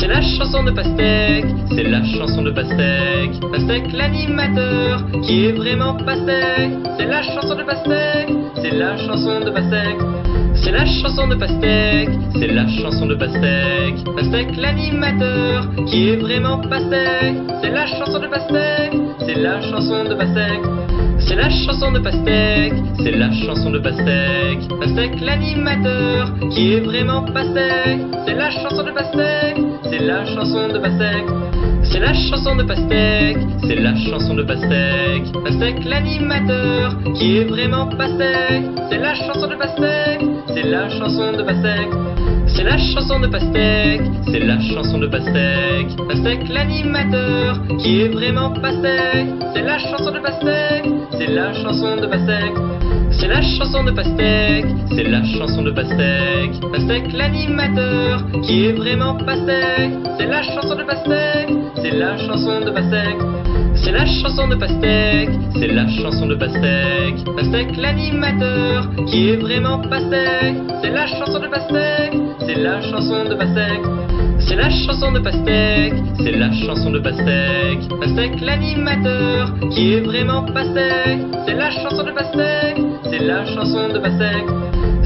C'est la chanson de Pastèque, c'est la chanson de Pastèque. Pastèque l'animateur, qui est vraiment Pastèque. C'est la chanson de Pastèque, c'est la chanson de Pastèque. C'est la chanson de Pastèque, c'est la chanson de Pastèque. Pastèque l'animateur, qui est vraiment Pastèque. C'est la chanson de Pastèque, c'est la chanson de Pastèque. C'est la chanson de Pastèque, c'est la chanson de Pastèque. Pastèque l'animateur, qui est vraiment Pastèque. C'est la chanson de Pastèque, c'est la chanson de Pastèque. C'est la chanson de Pastèque, c'est la chanson de Pastèque. Pastèque l'animateur, qui est vraiment Pastèque. C'est la chanson de Pastèque, c'est la chanson de Pastèque. C'est la chanson de Pastèque, c'est la chanson de Pastèque. Pastèque l'animateur, qui est vraiment Pastèque. C'est la chanson de Pastèque, c'est la chanson de Pastèque. C'est la chanson de Pastèque, c'est la chanson de Pastèque. Pastèque l'animateur, qui est vraiment Pastèque. C'est la chanson de Pastèque, c'est la chanson de Pastèque. C'est la chanson de Pastèque, c'est la chanson de Pastèque. Pastèque l'animateur, qui est vraiment Pastèque. C'est la chanson de Pastèque, c'est la chanson de Pastèque. C'est la chanson de Pastèque, c'est la chanson de Pastèque. Pastèque l'animateur, qui est vraiment Pastèque. C'est la chanson de Pastèque, c'est la chanson de Pastèque.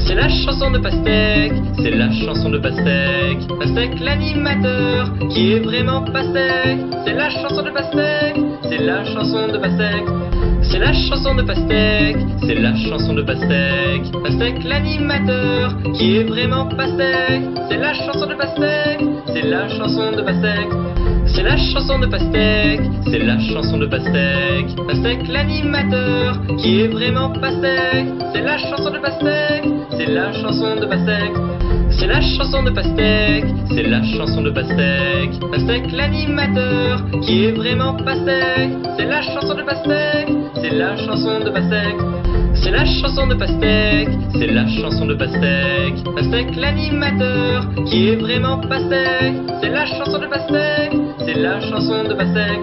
C'est la chanson de Pastèque, c'est la chanson de Pastèque. Pastèque l'animateur, qui est vraiment Pastèque. C'est la chanson de Pastèque, c'est la chanson de Pastèque. C'est la chanson de Pastèque, c'est la chanson de Pastèque. Pastèque l'animateur, qui est vraiment Pastèque. C'est la chanson de Pastèque, c'est la chanson de Pastèque. C'est la chanson de Pastèque, c'est la chanson de Pastèque. Pastèque l'animateur, qui est vraiment Pastèque. C'est la chanson de Pastèque, c'est la chanson de Pastèque. C'est la chanson de Pastèque, c'est la chanson de Pastèque. Pastèque l'animateur, qui est vraiment Pastèque. C'est la chanson de Pastèque, c'est la chanson de Pastèque. C'est la chanson de Pastèque, c'est la chanson de Pastèque. Pastèque l'animateur, qui est vraiment Pastèque. C'est la chanson de Pastèque, c'est la chanson de Pastèque. C'est la chanson de Pastèque, c'est la chanson de Pastèque. Pastèque l'animateur, qui est vraiment Pastèque. C'est la chanson de Pastèque, c'est la chanson de Pastèque.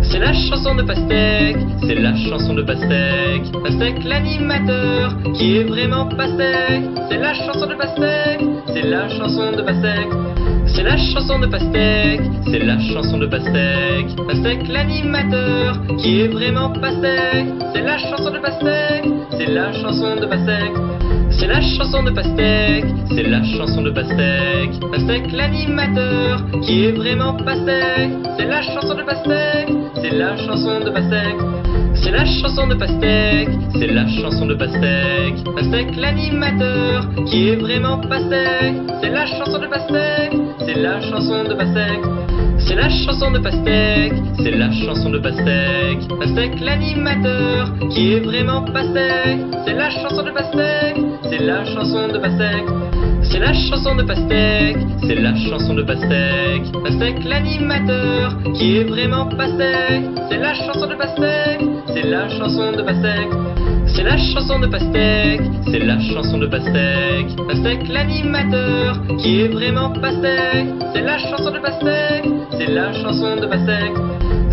C'est la chanson de Pastèque, c'est la chanson de Pastèque. Pastèque l'animateur, qui est vraiment Pastèque. C'est la chanson de Pastèque, c'est la chanson de Pastèque. C'est la chanson de Pastèque, c'est la chanson de Pastèque. Pastèque l'animateur, qui est vraiment Pastèque. C'est la chanson de Pastèque, c'est la chanson de Pastèque. C'est la chanson de Pastèque, c'est la chanson de Pastèque. Pastèque l'animateur, qui est vraiment Pastèque. C'est la chanson de Pastèque, c'est la chanson de Pastèque. C'est la chanson de Pastèque, c'est la chanson de Pastèque. Pastèque l'animateur, qui est vraiment Pastèque. C'est la chanson de Pastèque, c'est la chanson de Pastèque. C'est la chanson de Pastèque, c'est la chanson de Pastèque. Pastèque l'animateur, qui est vraiment Pastèque. C'est la chanson de Pastèque, c'est la chanson de Pastèque. C'est la chanson de Pastèque, c'est la chanson de Pastèque. Pastèque l'animateur, qui est vraiment Pastèque. C'est la chanson de Pastèque, c'est la chanson de Pastèque. C'est la chanson de Pastèque, c'est la chanson de Pastèque. Pastèque l'animateur, qui est vraiment Pastèque. C'est la chanson de Pastèque, c'est la chanson de Pastèque.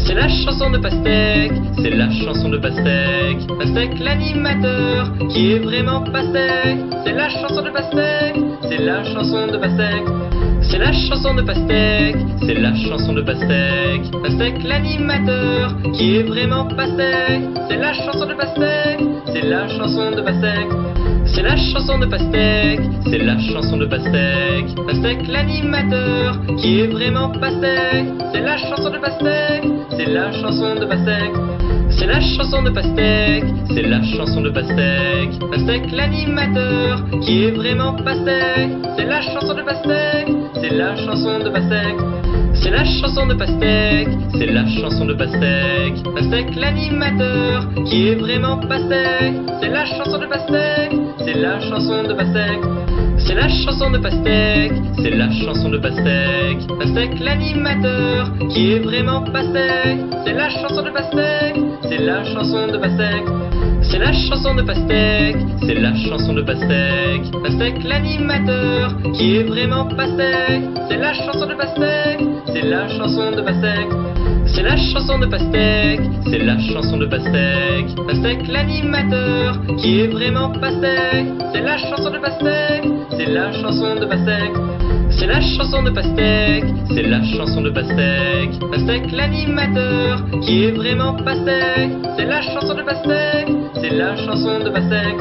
C'est la chanson de Pastèque, c'est la chanson de Pastèque. Pastèque l'animateur, qui est vraiment Pastèque. C'est la chanson de Pastèque, c'est la chanson de Pastèque. C'est la chanson de Pastèque, c'est la chanson de Pastèque. Pastèque l'animateur, qui est vraiment Pastèque. C'est la chanson de Pastèque, c'est la chanson de Pastèque. C'est la chanson de Pastèque, c'est la chanson de Pastèque. Pastèque l'animateur, qui est vraiment Pastèque. C'est la chanson de Pastèque, c'est la chanson de Pastèque. C'est la chanson de Pastèque, c'est la chanson de Pastèque. Pastèque l'animateur, qui est vraiment Pastèque. C'est la chanson de Pastèque, c'est la chanson de Pastèque. C'est la chanson de Pastèque, c'est la chanson de Pastèque. Pastèque l'animateur, qui est vraiment Pastèque. C'est la chanson de Pastèque, c'est la chanson de Pastèque. C'est la chanson de Pastèque, c'est la chanson de Pastèque. Pastèque l'animateur, qui est vraiment Pastèque. C'est la chanson de Pastèque, c'est la chanson de Pastèque. C'est la chanson de Pastèque, c'est la chanson de Pastèque. Pastèque l'animateur, qui est vraiment Pastèque. C'est la chanson de Pastèque, c'est la chanson de Pastèque. C'est la chanson de Pastèque, c'est la chanson de Pastèque. Pastèque l'animateur, qui est vraiment Pastèque. C'est la chanson de Pastèque, c'est la chanson de Pastèque.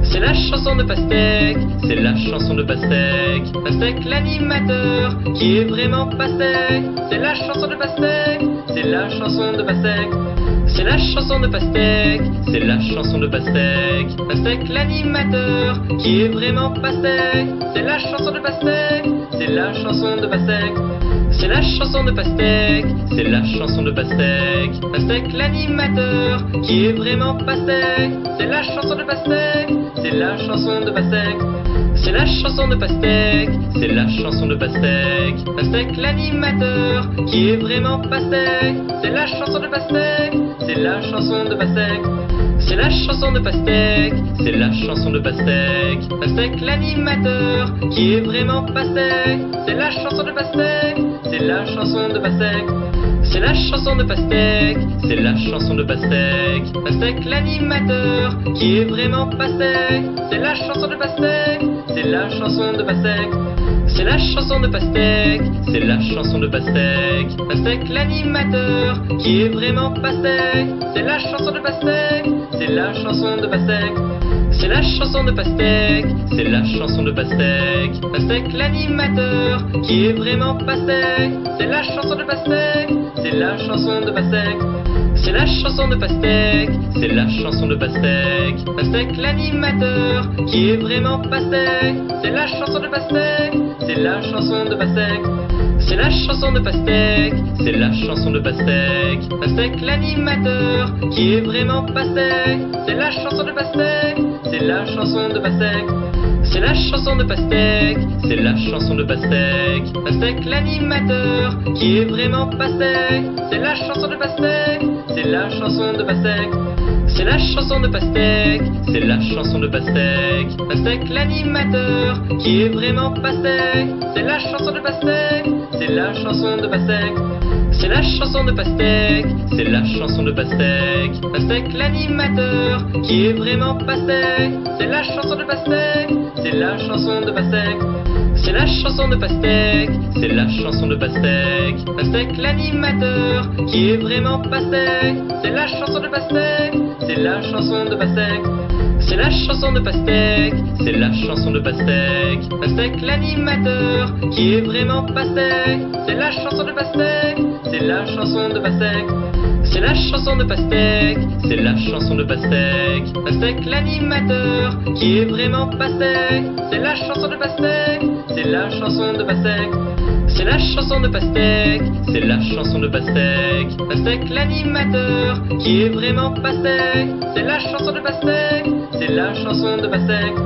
C'est la chanson de Pastèque, c'est la chanson de Pastèque. Pastèque l'animateur, qui est vraiment Pastèque. C'est la chanson de Pastèque, c'est la chanson de Pastèque. C'est la chanson de Pastèque, c'est la chanson de Pastèque. Pastèque l'animateur, qui est vraiment Pastèque. C'est la chanson de Pastèque, c'est la chanson de Pastèque. C'est la chanson de Pastèque, c'est la chanson de Pastèque. Pastèque l'animateur, qui est vraiment Pastèque. C'est la chanson de Pastèque, c'est la chanson de Pastèque. C'est la chanson de Pastèque, c'est la chanson de Pastèque. Pastèque l'animateur, qui est vraiment Pastèque. C'est la chanson de Pastèque, c'est la chanson de Pastèque. C'est la chanson de Pastèque, c'est la chanson de Pastèque. Pastèque l'animateur, qui est vraiment Pastèque. C'est la chanson de Pastèque, c'est la chanson de Pastèque. C'est la chanson de Pastèque, c'est la chanson de Pastèque. Pastèque l'animateur, qui est vraiment Pastèque. C'est la chanson de Pastèque, c'est la chanson de Pastèque. C'est la chanson de Pastèque, c'est la chanson de Pastèque. Pastèque l'animateur, qui est vraiment Pastèque. C'est la chanson de Pastèque, c'est la chanson de Pastèque. C'est la chanson de Pastèque, c'est la chanson de Pastèque. Pastèque l'animateur, qui est vraiment Pastèque. C'est la chanson de Pastèque, c'est la chanson de Pastèque. C'est la chanson de Pastèque, c'est la chanson de Pastèque. Pastèque l'animateur, qui est vraiment Pastèque. C'est la chanson de Pastèque, c'est la chanson de Pastèque. C'est la chanson de Pastèque, c'est la chanson de Pastèque. Pastèque l'animateur, qui est vraiment Pastèque. C'est la chanson de Pastèque, c'est la chanson de Pastèque. C'est la chanson de Pastèque, c'est la chanson de Pastèque. Pastèque l'animateur, qui est vraiment Pastèque. C'est la chanson de Pastèque, c'est la chanson de Pastèque. C'est la chanson de Pastèque, c'est la chanson de Pastèque. Pastèque l'animateur, qui est vraiment Pastèque. C'est la chanson de Pastèque, c'est la chanson de Pastèque. C'est la chanson de Pastèque, c'est la chanson de Pastèque. Pastèque l'animateur, qui est vraiment Pastèque. C'est la chanson de Pastèque, c'est la chanson de Pastèque. C'est la chanson de Pastèque, c'est la chanson de Pastèque. Pastèque l'animateur, qui est vraiment Pastèque. C'est la chanson de Pastèque, c'est la chanson de Pastèque. C'est la chanson de Pastèque, c'est la chanson de Pastèque. Pastèque l'animateur, qui est vraiment Pastèque. C'est la chanson de Pastèque, c'est la chanson de Pastèque. C'est la chanson de Pastèque, c'est la chanson de Pastèque. Pastèque l'animateur, qui est vraiment Pastèque. C'est la chanson de Pastèque, c'est la chanson de Pastèque. C'est la chanson de Pastèque, c'est la chanson de Pastèque. Pastèque l'animateur, qui est vraiment Pastèque. C'est la chanson de Pastèque, c'est la chanson de Pastèque. C'est la chanson de Pastèque, c'est la chanson de Pastèque. Pastèque l'animateur, qui est vraiment Pastèque. C'est la chanson de Pastèque, c'est la chanson de Pastèque.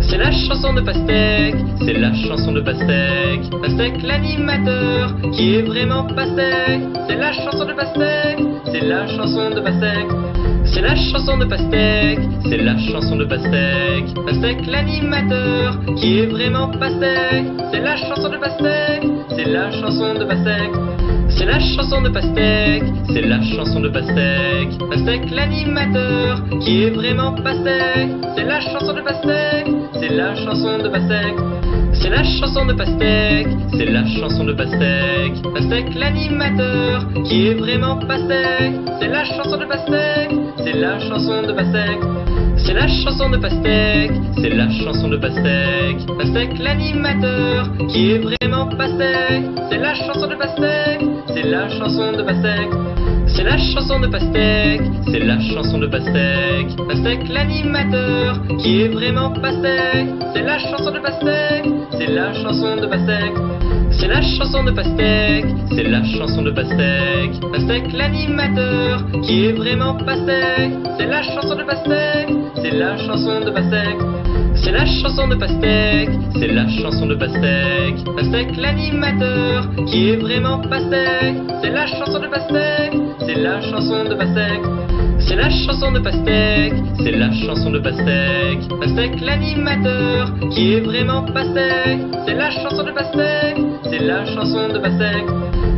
C'est la chanson de Pastèque, c'est la chanson de Pastèque. Pastèque l'animateur, qui est vraiment Pastèque. C'est la chanson de Pastèque, c'est la chanson de Pastèque. C'est la chanson de Pastèque, c'est la chanson de Pastèque. Pastèque l'animateur, qui est vraiment Pastèque. C'est la chanson de Pastèque, c'est la chanson de Pastèque. C'est la chanson de Pastèque, c'est la chanson de Pastèque. Pastèque l'animateur, qui est vraiment Pastèque. C'est la chanson de Pastèque, c'est la chanson de Pastèque. C'est la chanson de Pastèque, c'est la chanson de Pastèque. Pastèque l'animateur, qui est vraiment Pastèque. C'est la chanson de Pastèque, c'est la chanson de Pastèque. C'est la chanson de Pastèque, c'est la chanson de Pastèque. Pastèque l'animateur, qui est vraiment Pastèque. C'est la chanson de Pastèque, c'est la chanson de Pastèque. C'est la chanson de Pastèque, c'est la chanson de Pastèque. Pastèque l'animateur, qui est vraiment Pastèque. C'est la chanson de Pastèque, c'est la chanson de Pastèque. C'est la chanson de Pastèque, c'est la chanson de Pastèque. Pastèque l'animateur, qui est vraiment Pastèque. C'est la chanson de Pastèque, c'est la chanson de Pastèque. C'est la chanson de Pastèque, c'est la chanson de Pastèque. Pastèque l'animateur, qui est vraiment Pastèque. C'est la chanson de Pastèque, c'est la chanson de Pastèque.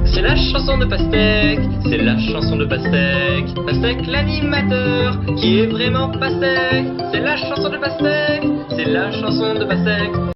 C'est la chanson de Pastèque, c'est la chanson de Pastèque. Pastèque l'animateur, qui est vraiment Pastèque. C'est la chanson de Pastèque, c'est la chanson de Pastèque.